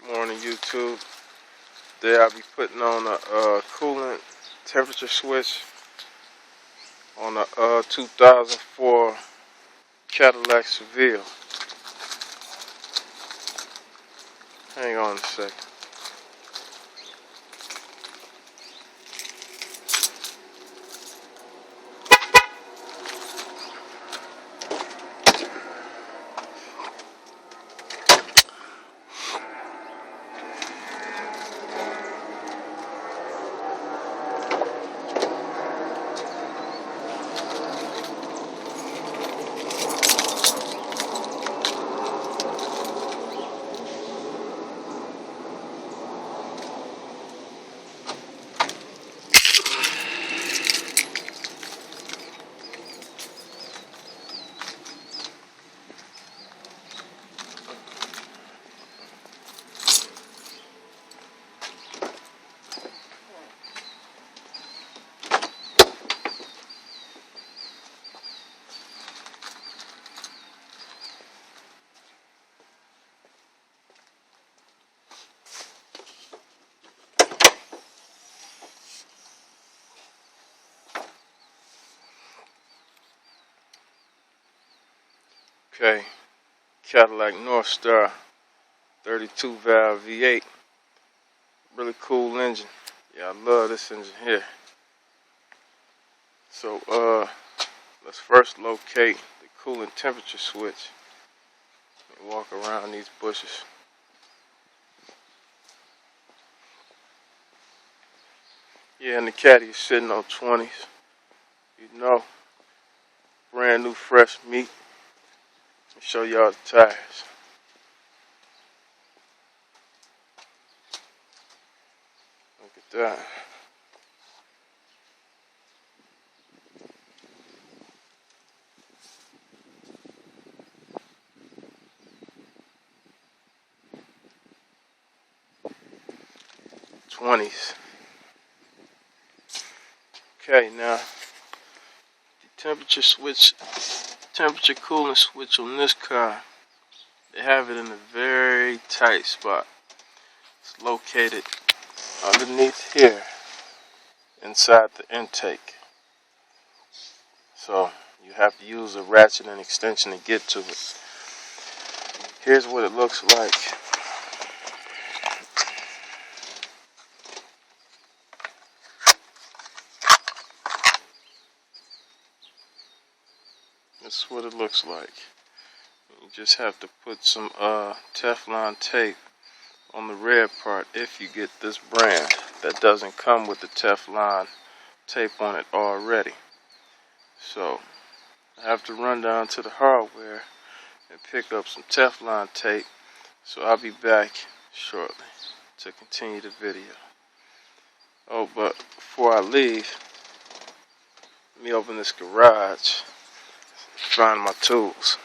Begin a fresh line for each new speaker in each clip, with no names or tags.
Morning, YouTube. Today I'll be putting on a coolant temperature switch on a 2004 Cadillac Seville. Hang on a second. Okay, Cadillac North Star 32 valve V8. Really cool engine. Yeah, I love this engine here. So let's first locate the coolant temperature switch and walk around these bushes. Yeah, and the Caddy is sitting on 20s. You know, brand new fresh meat. Let me show y'all the tires. Look at that. '20s. Okay, now the temperature coolant switch on this car, they have it in a very tight spot. It's located underneath here inside the intake. So you have to use a ratchet and extension to get to it. Here's what it looks like. This is what it looks like. You just have to put some Teflon tape on the red part if you get this brand that doesn't come with the Teflon tape on it already. So I have to run down to the hardware and pick up some Teflon tape. So I'll be back shortly to continue the video. Oh, but before I leave, let me open this garage, find my tools.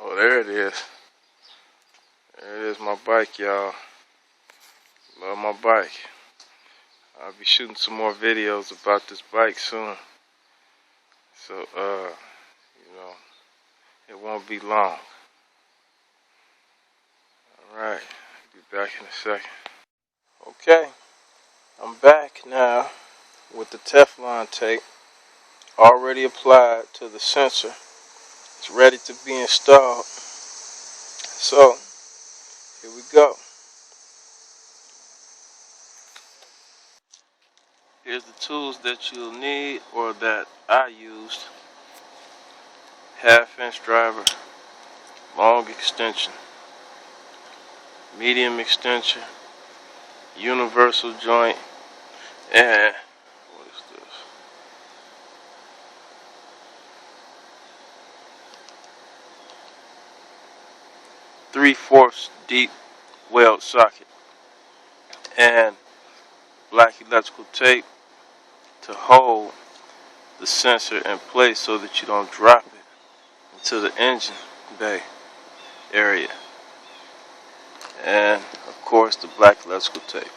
Oh, there it is. There it is, my bike, y'all. Love my bike. I'll be shooting some more videos about this bike soon. So, you know, it won't be long. Alright, be back in a second. Okay, I'm back now with the Teflon tape already applied to the sensor. It's ready to be installed. So, here we go. Here's the tools that you'll need, or that I used. 1/2-inch driver, long extension, medium extension, universal joint, and what is this? 3/4 deep weld socket, and black electrical tape to hold the sensor in place so that you don't drop it. to the engine bay area. And of course the black electrical tape.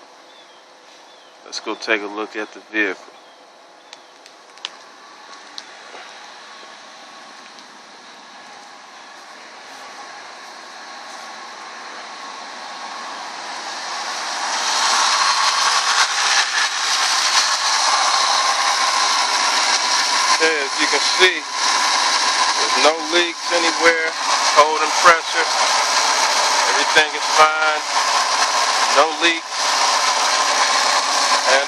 Let's go take a look at the vehicle. Okay, as you can see, there's no leaks anywhere, holding pressure, everything is fine, no leaks, and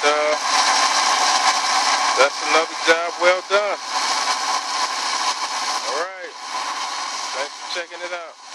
that's another job well done. Alright, thanks for checking it out.